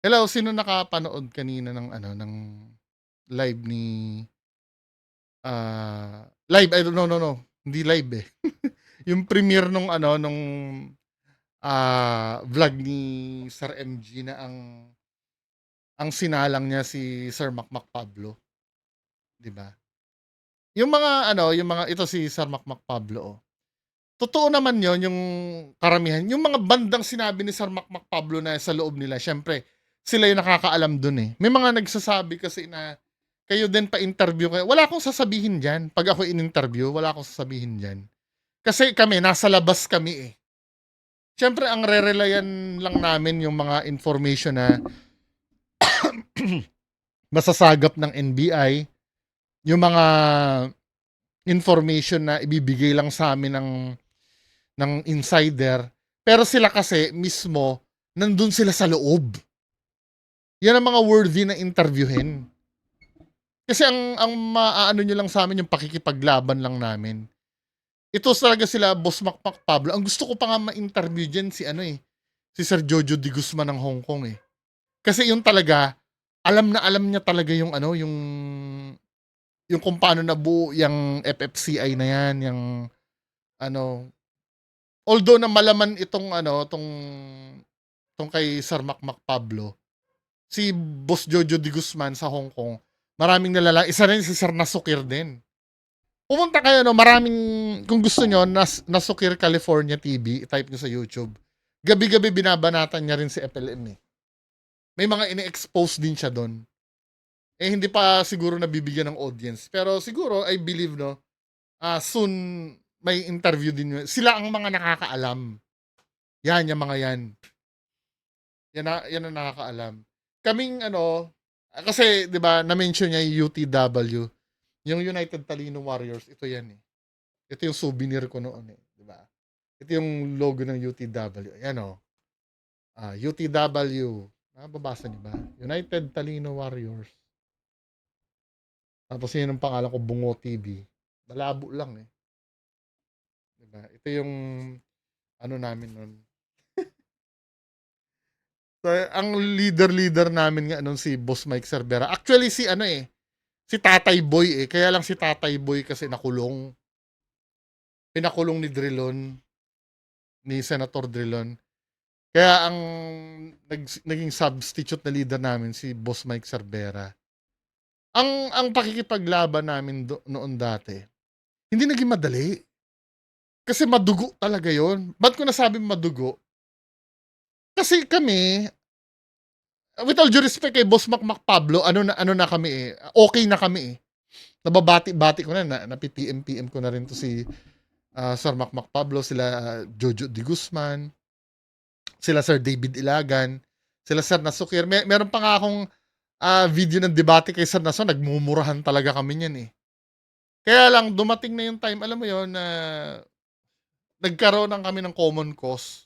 Hello, sino nakapanood kanina ng ano, ng live ni, live, I don't no, no, no, hindi live, eh. Yung premiere nung ano, nung, vlog ni Sir MG na ang sinalang niya si Sir Makmak Pablo, 'di ba? Yung mga ano, yung mga ito si Sir Makmak Pablo, oh. Totoo naman yon yung karamihan. Yung mga bandang sinabi ni Sir Makmak Pablo na sa loob nila siyempre sila yung nakakaalam dun, eh. May mga nagsasabi kasi na, "Kayo din pa-interview kayo." Wala akong sasabihin diyan. 'Pag ako in-interview, wala akong sasabihin diyan. Kasi kami nasa labas kami, eh. Siyempre ang re-relyan lang namin yung mga information na masasagap ng NBI, yung mga information na ibibigay lang sa amin ng insider. Pero sila kasi mismo, nandun sila sa loob. Yan ang mga worthy na interviewin. Kasi ang maaano nyo lang sa amin yung pakikipaglaban lang namin. Ito talaga sila, Boss Makmak Pablo. Ang gusto ko pa nga ma-interview dyan si ano eh, si Sir Jojo de Guzman ng Hong Kong eh. Kasi yung talaga, alam na alam niya talaga yung ano, yung kung paano nabuo yung FFCI na yan, yung ano, although na malaman itong ano, tong kay Sir Makmak Pablo, si Boss Jojo de Guzman sa Hong Kong, maraming nalala. Isa rin si Sir Nasukir din. Pumunta kayo, no, maraming, kung gusto nyo, Nasukir California TV, type nyo sa YouTube. Gabi-gabi binabanatan niya rin si FLM eh. May mga ini-expose din siya doon. Eh, hindi pa siguro nabibigyan ng audience. Pero siguro, I believe, no, soon, may interview din yun. Sila ang mga nakakaalam. Yan, yung mga yan. Yan ang nakakaalam. Kaming ano, kasi 'di ba na-mention niya yung UTW, yung United Talino Warriors, ito yan eh. Ito yung souvenir ko noon eh, 'di ba? Ito yung logo ng UTW. Ayan oh. UTW. Nababasa niyo ba? United Talino Warriors. Tapos yun ang pangalan ko, Bungo TV. Malabo lang eh. 'Di ba? Ito yung ano namin noon. So, ang leader namin nga noon si Boss Mike Cervera. Actually si ano eh, si Tatay Boy eh. Kaya lang si Tatay Boy kasi nakulong. Pinakulong ni Drilon, ni Senator Drilon. Kaya ang naging substitute na leader namin si Boss Mike Cervera. Ang pakikipaglaban namin noon dati, hindi naging madali. Kasi madugo talaga yon. Ba't ko nasabi madugo? Kasi kami, with all due respect kay Boss Makmak Pablo, ano na kami eh, okay na kami eh. Nababati-bati ko na PM ko na rin to si Sir Makmak Pablo, sila Jojo de Guzman, sila Sir David Ilagan, sila Sir Nasukir. Meron pa nga akong video ng debate kay Sir Naso, nagmumurahan talaga kami niyan eh. Kaya lang dumating na yung time, alam mo yon na nagkaroon ng kami ng common cause.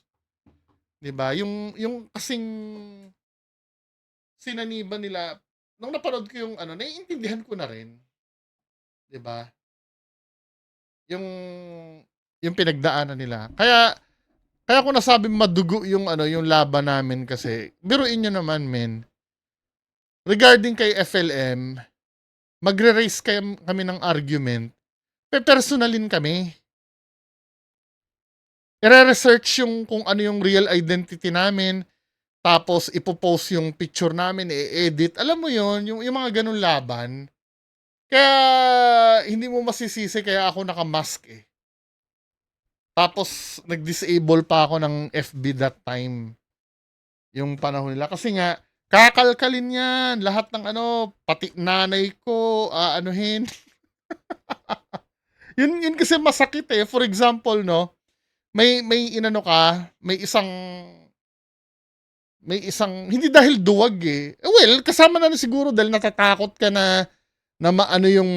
'Di ba? Yung kasing sinaniban nila, nung napanood ko yung ano, naiintindihan ko na rin, 'di ba? Yung pinagdaanan nila. Kaya ko nasabing madugo yung ano, yung laban namin kasi biruin niyo naman, men. Regarding kay FLM, magre-raise kami ng argument, pepersonalin kami. Ire-research yung kung ano yung real identity namin, tapos ipo-post yung picture namin, i-edit. Alam mo yon yung mga ganun laban. Kaya hindi mo masisisi kaya ako naka-mask eh. Tapos nag-disable pa ako ng FB that time. Yung panahon nila. Kasi nga, kakalkalin yan. Lahat ng ano, pati nanay ko, anuhin. Yun kasi masakit eh. For example, no, may inano ka, hindi dahil duwag eh. Well, kasama na siguro dahil natatakot ka na maano yung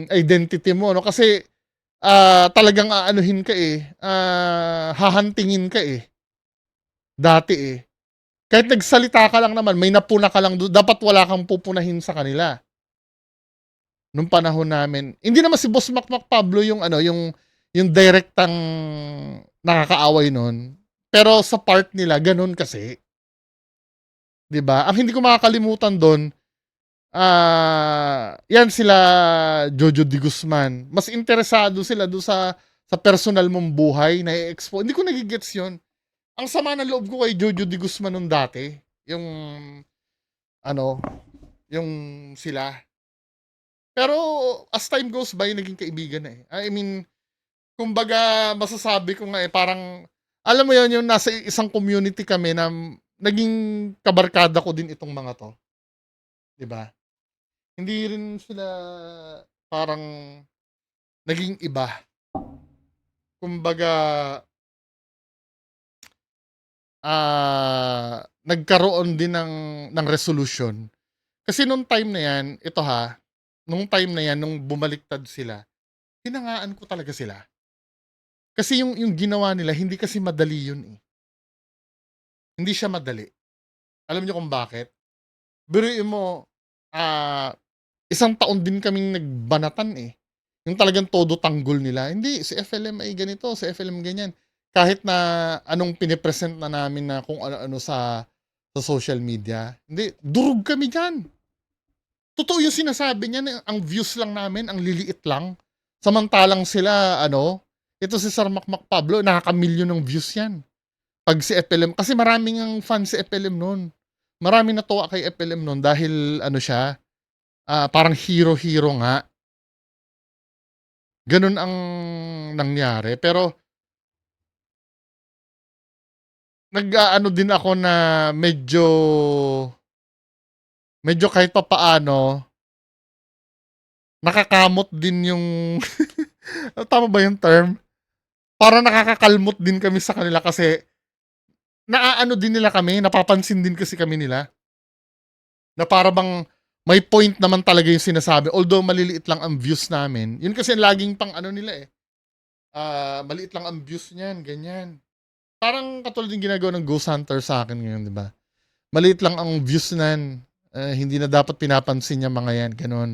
identity mo, no? Kasi talagang aanuhin ka eh. Hahantingin ka eh. Dati eh. Kahit nagsalita ka lang naman, may napuna ka lang doon, dapat wala kang pupunahin sa kanila. Nung panahon namin, hindi naman si Boss Makmak Pablo yung ano, yung direktang nakakaaway noon. Pero sa part nila, ganun kasi. 'di ba? Ang hindi ko makakalimutan do'n, yan sila Jojo de Guzman. Mas interesado sila do'n sa personal mong buhay na i-expo hindi ko nage-gets 'yun. Ang sama ng loob ko kay Jojo de Guzman nung dati, yung ano, yung sila. Pero as time goes by, naging kaibigan na, eh. I mean, kumbaga masasabi ko nga, eh, parang alam mo 'yun, yung nasa isang community kami na naging kabarkada ko din itong mga 'to, 'di ba? Hindi rin sila parang naging iba. Kumbaga, nagkaroon din ng resolution. Kasi nung time na 'yan, ito ha, nung time na 'yan, nung bumaliktad sila, hinangaan ko talaga sila. Kasi yung ginawa nila hindi kasi madali 'yun, eh. Hindi siya madali. Alam niyo kung bakit? Biruin mo, ah, isang taon din kaming nagbanatan, eh. Yung talagang todo tanggol nila, "Hindi, si FLM ay ganito, si FLM ganyan." Kahit na anong pine-present na namin na kung ano-ano sa social media, hindi, durog kami diyan. Totoo yung sinasabi niya na ang views lang namin, ang liliit lang. Samantalang sila ano, ito si Sir Makmak Pablo, nakaka-milyon ng views 'yan. 'Pag si FLM, kasi maraming ngang fan si FLM nun. Maraming natuwa kay FLM nun dahil ano siya, parang hero-hero nga. Gano'n ang nangyari. Pero nag-aano din ako na medyo medyo kahit papaano, nakakamot din yung tama ba yung term? Parang nakakakalmot din kami sa kanila kasi naaano din nila kami, napapansin din kasi kami nila. Na para bang may point naman talaga yung sinasabi. Although maliliit lang ang views namin. Yun kasi laging pang ano nila, eh. Maliit lang ang views niyan, ganyan. Parang katulad yung ginagawa ng Ghost Hunter sa akin ngayon, di ba? Maliit lang ang views nan. Hindi na dapat pinapansin niya mga yan, ganun.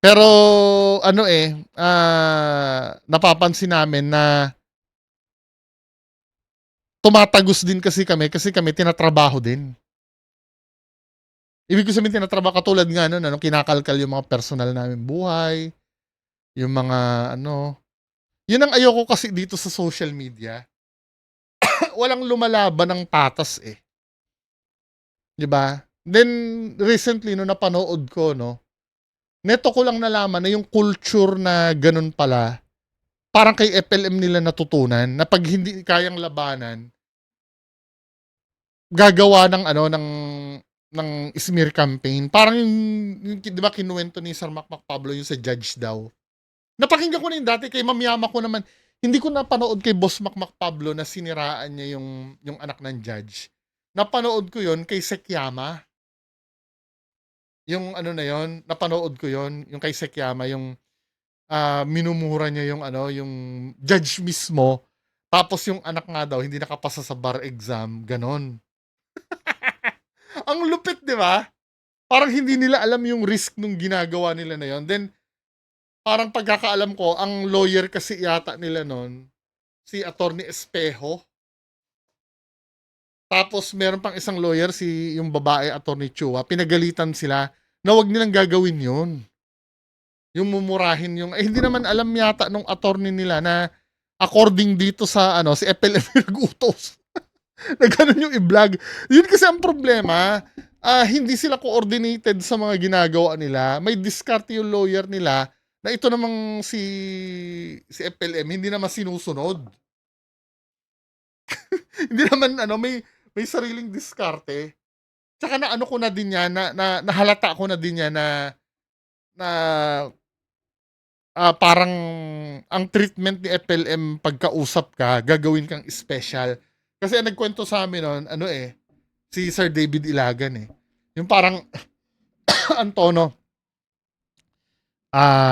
Pero ano eh, napapansin namin na tumatagos din kasi kami tinatrabaho din. Ibig ko sabihin tinatrabaho katulad nga nun ano, kinakalkal yung mga personal namin buhay, yung mga ano, yun ang ayoko kasi dito sa social media. Walang lumalaban ng patas eh, 'di ba? Then recently no napanood ko no, neto ko lang nalaman na yung culture na ganun pala, parang kay FLM nila natutunan na pag hindi kayang labanan, gagawa ng ano ng smear campaign. Parang yung 'di ba kinuwento ni Sir Makmak Pablo yung sa judge daw. Napakinggan ko na yun dati kay Ma'am Yama ko naman. Hindi ko napanood kay Boss Makmak Pablo na siniraan niya yung anak ng judge. Napanood ko yon kay Sekyama. Yung ano na yon, napanood ko yon yung kay Sekyama, yung minumura niya yung ano, yung judge mismo. Tapos yung anak nga daw hindi nakapasa sa bar exam, ganon. Ang lupit, di ba? Parang hindi nila alam yung risk nung ginagawa nila na yon. Then, parang pagkakaalam ko, ang lawyer kasi yata nila nun, si Attorney Espejo. Tapos meron pang isang lawyer, si yung babae, Attorney Chua. Pinagalitan sila na wag nilang gagawin yun. Yung mumurahin yung, hindi naman alam yata nung attorney nila na according dito sa ano, si FLM yung nag-utos. Na ganun yung i-vlog. Yun kasi ang problema, hindi sila coordinated sa mga ginagawa nila. May diskarte yung lawyer nila na ito namang si FLM hindi naman sinusunod. Hindi naman ano, may sariling diskarte. Tsaka na ano ko na din yan, nahalata ko na din yan na parang ang treatment ni FLM pagkausap ka, gagawin kang special. Kasi ang nagkwento sa amin nun, ano eh, si Sir David Ilagan eh. Yung parang, ang tono,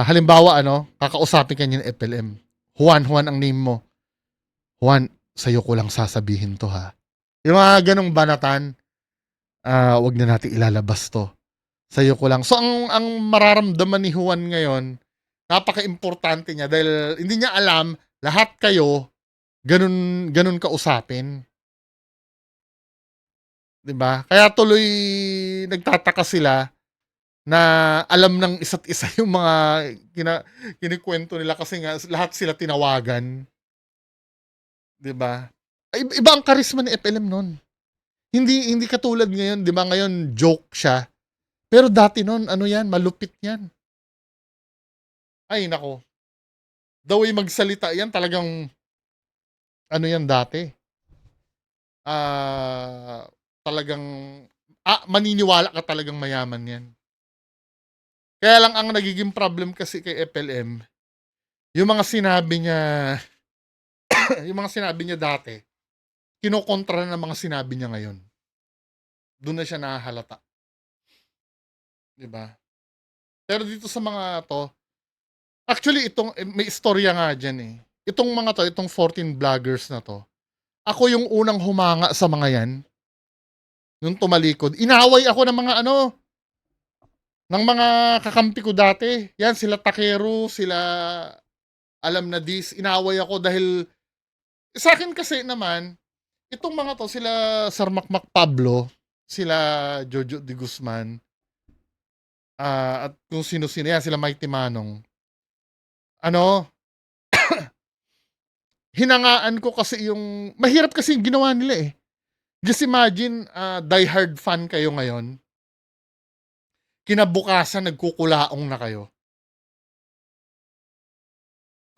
halimbawa ano, kakausapin ka niya ng FLM. Juan ang name mo. Juan, sa'yo ko lang sasabihin to ha. Yung mga ganong banatan, wag na natin ilalabas to. Sa'yo ko lang. So, ang mararamdaman ni Juan ngayon, napaka-importante niya dahil hindi niya alam, lahat kayo, ganun kausapin. 'di ba? Kaya tuloy nagtataka sila na alam ng isa't isa yung mga kina kinukuwento nila kasi nga lahat sila tinawagan, 'di ba? Iba ang karisma ni FLM nun. Hindi hindi katulad ngayon, 'di ba ngayon joke siya, pero dati nun ano 'yan, malupit 'yan. Ay naku, the way magsalita 'yan talagang ano 'yan dati, ah, talagang, maniniwala ka talagang mayaman 'yan. Kaya lang ang nagiging problem kasi kay FLM, yung mga sinabi niya yung mga sinabi niya dati, kinokontra ng mga sinabi niya ngayon. Dun na siya nahahalata, 'di ba? Pero dito sa mga 'to, actually itong may istorya nga diyan, eh. Itong mga 'to, itong 14 vloggers na 'to, ako yung unang humanga sa mga 'yan, nung tumalikod. Inaway ako ng mga ano, ng mga kakampi ko dati. 'Yan sila Takero, sila Alam na This, inaway ako dahil sa'kin kasi naman, itong mga 'to sila Sir Makmak Pablo, sila Jojo de Guzman, at kung sino-sino 'yan, sila Mighty Manong. Ano, hinangaan ko kasi yung mahirap kasi yung ginawa nila, eh. Just imagine, die-hard fan kayo ngayon, kinabukasan nagkukulaong na kayo.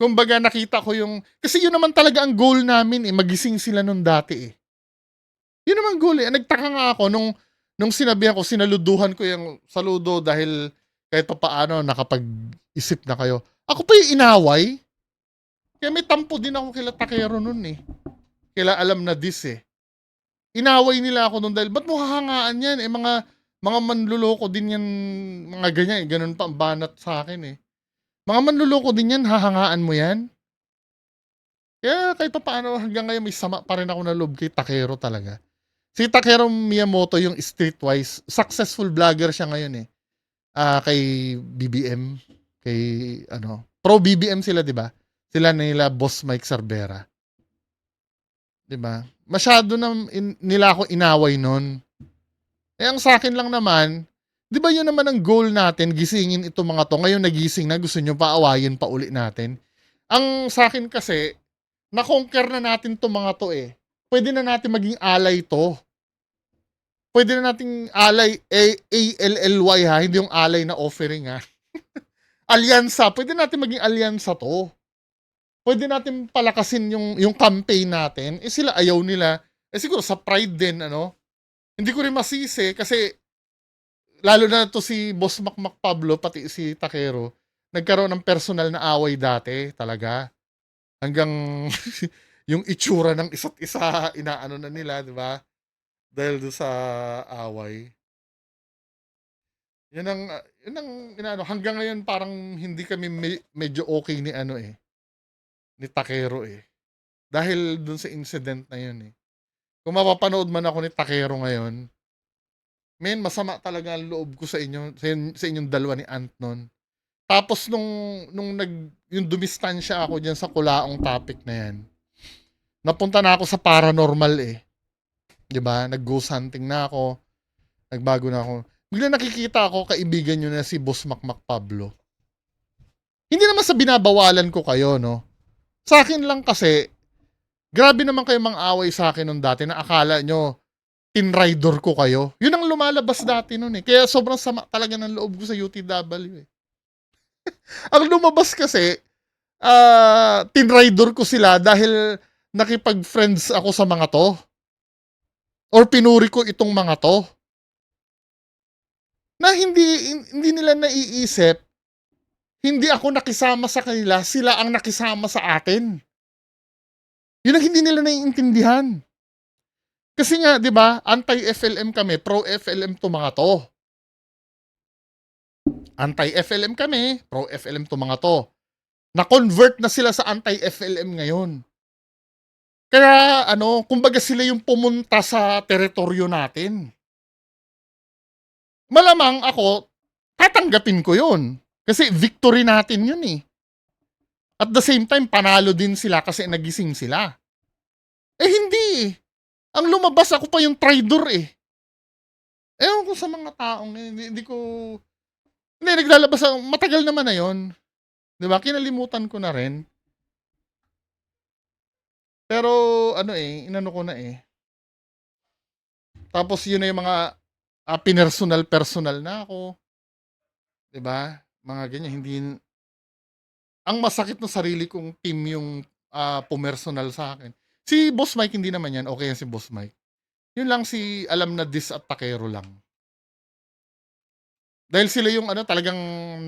Kumbaga nakita ko yung kasi yun naman talaga ang goal namin, eh, magising sila nun dati, eh. Yun naman goal, eh. Nagtaka nga ako nung sinabihan ko, sinaluduhan ko yung saludo dahil kahit papaano nakapag-isip na kayo. Ako pa yung inaway. Kaya may tampo din ako kila Takero nun, eh. Kila Alam na This, eh. Inaway nila ako nun dahil ba't mo hahangaan yan? Eh, mga manluloko din yan, mga ganyan, eh. Ganun pa ang banat sa akin, eh. Mga manluloko din yan, hahangaan mo yan? Kaya kahit papaano hanggang ngayon may sama pa rin ako na loob kay Takero talaga. Si Takeru Miyamoto yung Streetwise, successful vlogger siya ngayon, eh. Kay BBM, kay ano, pro BBM sila, 'di ba? Sila nila Boss Mike Cervera, 'di ba? Masyado na nila ako inaway noon. Eh ang sa akin lang naman, 'di ba 'yun naman ang goal natin, gisingin itong mga 'to. Ngayon nagising na, gusto niyo paawayin pa uli natin. Ang sa akin kasi, na-conquer na natin 'tong mga 'to, eh. Pwede na natin maging ally 'to. Pwede na nating ally, ALLY ha, hindi yung ally na offering ha. Alyansa, pwede natin maging alyansa 'to. Pwede natin palakasin yung campaign natin. Eh sila ayaw nila. Eh siguro sa pride din ano. Hindi ko rin masisi kasi lalo na 'to si Boss Makmak Pablo pati si Takero, nagkaroon ng personal na away dati talaga. Hanggang yung itsura ng isa't isa inaano na nila, 'di ba? Dahil doon sa away. Yun ang inaano, hanggang ngayon parang hindi kami medyo okay ni ano, eh, ni Takero, eh. Dahil dun sa incident na yun, eh. Kung mapapanood man ako ni Takero ngayon, men masama talaga ang loob ko sa inyo, sa inyong dalawa ni Ant nun. Tapos nung yung dumistansya ako diyan sa kulaong topic na yan, napunta na ako sa paranormal, eh. 'Di ba? Nag-ghost hunting na ako, nagbago na ako. Biglang nakikita ako kaibigan niyo na si Boss Makmak Pablo. Hindi naman sa binabawalan ko kayo, no? Sa akin lang kasi, grabe naman kayo mang-away sa akin nung dati na akala nyo, tinrider ko kayo. Yun ang lumalabas dati nun, eh. Kaya sobrang sama talaga ng loob ko sa UTW, eh. Ang lumabas kasi, tinrider ko sila dahil nakipag-friends ako sa mga to. Or pinuri ko itong mga to. Na hindi nila naiisip, hindi ako nakisama sa kanila, sila ang nakisama sa atin. Yun ang hindi nila naiintindihan. Kasi nga, 'di ba, anti-FLM kami, pro-FLM 'to mga 'to. Anti-FLM kami, pro-FLM 'to mga 'to. Na-convert na sila sa anti-FLM ngayon. Kaya ano, kumbaga sila yung pumunta sa teritoryo natin. Malamang ako, tatanggapin ko 'yun. Kasi victory natin 'yun, eh. At the same time, panalo din sila kasi nagising sila. Eh hindi, eh. Ang lumabas ako pa yung traitor, eh. ko sa mga taong hindi ko hindi naglalabas ako matagal naman na 'yon. 'Di ba? Kinalimutan ko na rin. Pero ano, inano ko na, Tapos yun na yung mga, pinersonal-personal na ako, 'di ba? Mga ganyan, hindi ang masakit na sarili kong team yung, pumersonal sa'kin. Si Boss Mike hindi naman 'yan, okey 'yan si Boss Mike. Yun lang si alam na diss at takero lang. Dahil sila yung ano, talagang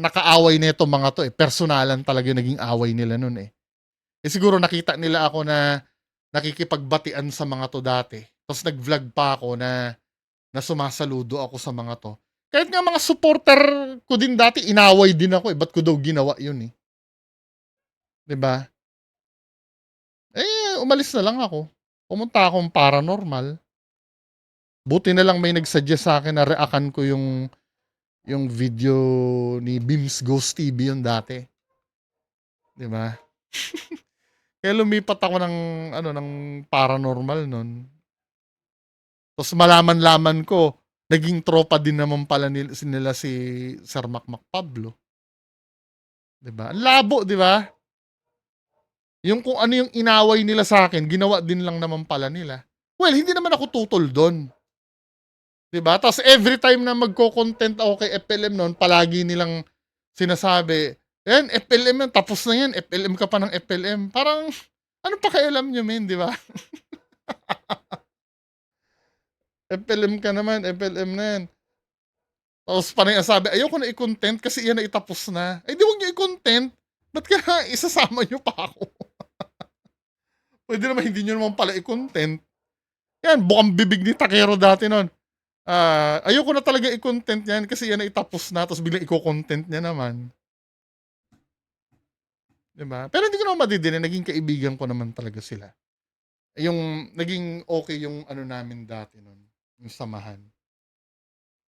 nakaaway nitong mga 'to, personalan talaga yung naging away nila nun, siguro nakita nila ako na nakikipagbatian sa mga 'to dati, ta's nag-vlog pa ako na sumasaludo ako sa mga 'to. Kahit nga mga supporter ko din dati inaway din ako, ba't ko daw ginawa yun, 'di ba? Umalis na lang ako. Pumunta akong paranormal. Buti na lang may nag-suggest sa'kin na reakan ko yung video ni Beams Ghost TV yun dati, 'di ba? Kaya lumipat ako ng ano, ng paranormal nun. Ta's malaman-laman ko, naging tropa din naman pala nila si Sir Makmak Pablo, 'di ba? Ang labo, 'di ba? Yung kung ano yung inaway nila sa'kin, ginawa din lang naman pala nila. Well, hindi naman ako tutol dun, 'di ba? Ta's every time na magko-content ako kay FLM nun, palagi nilang sinasabi, "Yan, FLM yan, tapos na yan, FLM ka pa ng FLM." Parang, ano pakialam niyo men, 'di ba? FLM ka naman, FLM na yan. Tapos panay ang sabi, ayoko na i-content kasi yan na itapos na. Eh di wag niyo i-content. Ba't kaya isasama niyo pa ako? Pwede naman hindi niyo naman pala i-content. Yan, bukang bibig ni Takero dati nun. Ayoko na talaga i-content yan kasi yan na itapos na tapos biglang i-content niya naman. Diba? Pero hindi ko naman madidinin, naging kaibigan ko naman talaga sila. Yung naging okay yung ano namin dati nun, yung samahan.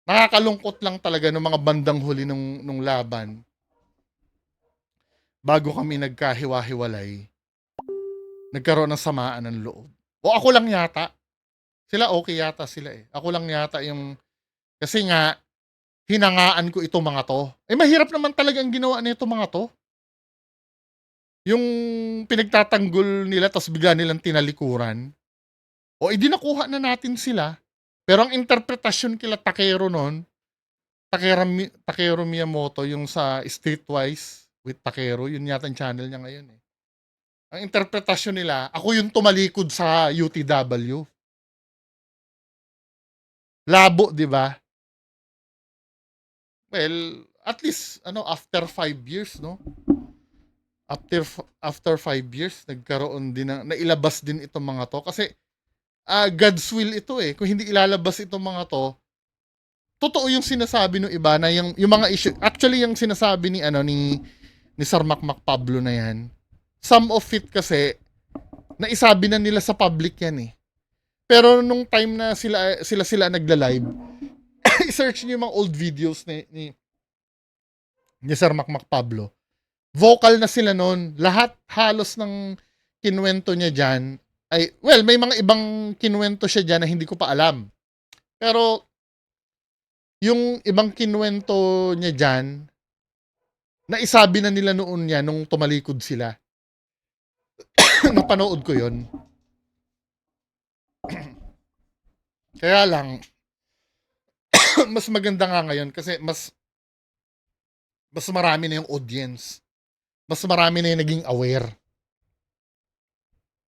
Nakakalungkot lang talaga nung mga bandang huli nung laban. Bago kami nagkahiwa-hiwalay, nagkaroon ng samaan ng loob. O ako lang yata. Sila okay yata sila Ako lang yata yung, kasi nga, hinangaan ko itong mga to. Mahirap naman talaga ang ginawa nito mga to. Yung pinagtatanggol nila tapos bigla nilang tinalikuran. O edi nakuha na natin sila. Pero ang interpretasyon kila Takero nun, Takero Miyamoto, yung sa Streetwise with Takero, yun yata ang channel niya ngayon Ang interpretasyon nila, ako yung tumalikod sa UTW. Labo, di ba? Well, at least, after 5 years, no? After 5 years, nagkaroon din nailabas din itong mga to. Kasi, God's will ito Kung hindi ilalabas itong mga to, totoo yung sinasabi ng iba na yung mga issue. Actually, yung sinasabi ni Sir Makmak Pablo na yan, some of it kasi, naisabi na nila sa public yan Pero nung time na sila nagla-live, i-search niyo yung mga old videos ni Sir Makmak Pablo. Vocal na sila noon. Lahat halos ng kinuwento niya diyan ay, well, may mga ibang kinuwento siya diyan na hindi ko pa alam. Pero yung ibang kinuwento niya diyan, naisabi na nila noon niya nung tumalikod sila. Napanood ko 'yon. Kaya lang mas maganda nga ngayon kasi mas marami na yung audience. Mas marami na yung naging aware.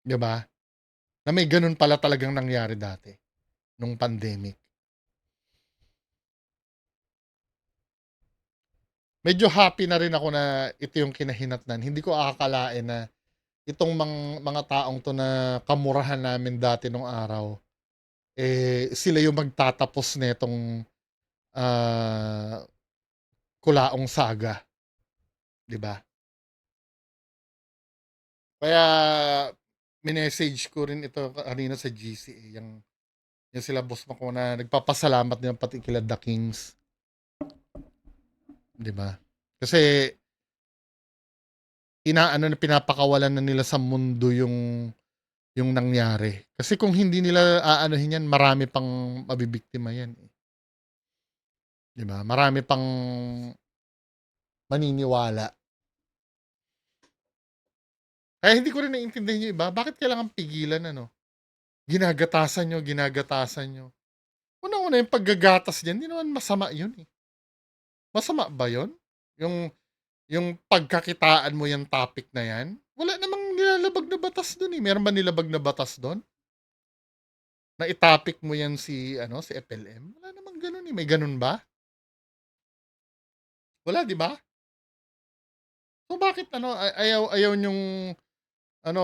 'Di ba? Na may ganun pala talagang nangyari dati nung pandemic. Medyo happy na rin ako na ito yung kinahinatnan. Hindi ko akakalain na itong mga taong to na kamurahan namin dati nung araw, sila yung magtatapos nitong Kulaong Saga. 'Di ba? Kaya minessage ko rin ito kanina sa GC, yung sila boss mo ko na nagpapasalamat din pati kila The Kings. 'Di ba? Kasi pinapakawalan na nila sa mundo yung nangyari. Kasi kung hindi nila aanuhin yan, marami pang mabibiktima yan 'Di ba? Marami pang maniniwala. Kaya hindi ko rin naiintindihan yung iba, bakit kailangan pigilan ano? Ginagatasan niyo. Unang-una yung paggagatas diyan, hindi naman masama yun, eh. Masama ba yun? Yung yung pagkakitaan mo yung topic na yan? Wala namang nilalabag na batas dun, eh. Meron ba nilabag na batas dun? Na i-topic mo yan si ano, si FLM? Wala namang ganun, eh. May ganun ba? Wala, 'di ba? So bakit ano, ayaw ayaw niyong ano,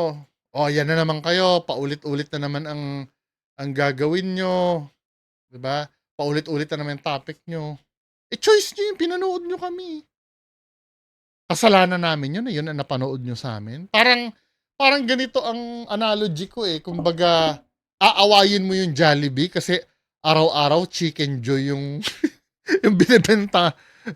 "Oh, yan na naman kayo, paulit-ulit na naman ang gagawin niyo." 'Di ba? Paulit-ulit na naman yung topic niyo. Eh, choice niyo yun, pinanood niyo kami. Kasalanan namin yun, eh, yun ang napanood niyo sa'min. Parang parang ganito ang analogy ko, eh, kumbaga aawayin mo yung Jollibee kasi araw-araw Chicken Joy yung yung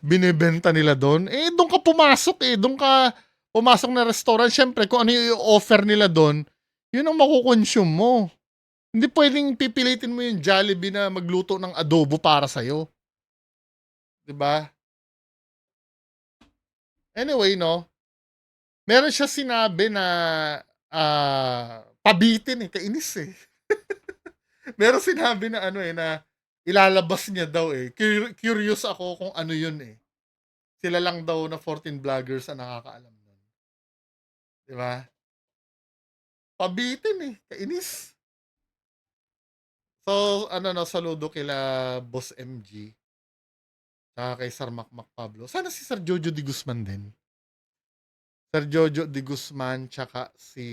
binebenta nila dun. Eh, dun ka pumasok, eh, dun ka pumasok na restaurant, siyempre kung ano yung i-o-offer nila dun, yun ang maco-consume mo. Hindi puwedeng pipilitin mo yung Jollibee na magluto ng adobo para sa'yo, 'di ba? Anyway 'no, meron siya sinabi na, pabitin, eh, kainis, eh. Meron sinabi na ano, eh, na ilalabas niya daw, eh. Curious ako kung ano yun, eh. Sila lang daw na 14 vloggers ang nakakaalam nun, 'di ba? Pabitin, eh, kainis. So, ano 'no, saludo kila Boss MG, tsaka kay Sir Makmak Pablo. Sana si Sir Jojo De Guzman din. Sir Jojo De Guzman tsaka si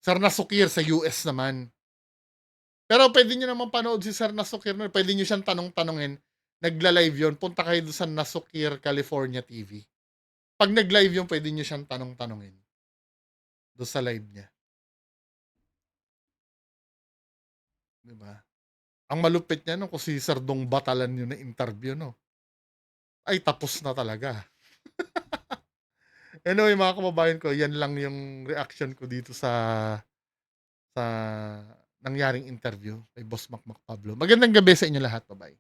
Sir Nasukir sa US naman. Pero puwede niyo naman panood si Sir Nasukir nun, puwede niyo siyang tanong-tanungin. Nagla-live yun, punta kayo dun sa Nasukir California TV. 'Pag nag-live yun, puwede niyo siyang tanong-tanungin dun sa live niya, 'di ba? Ang malupit niyan 'no, kung si Sir Dong Batalan yung na-interview 'no, ay tapos na talaga. Anyway mga kababayan ko, yan lang yung reaction ko dito sa nangyaring interview kay Boss Makmak Pablo. Magandang gabi sa inyo lahat, ba-bye.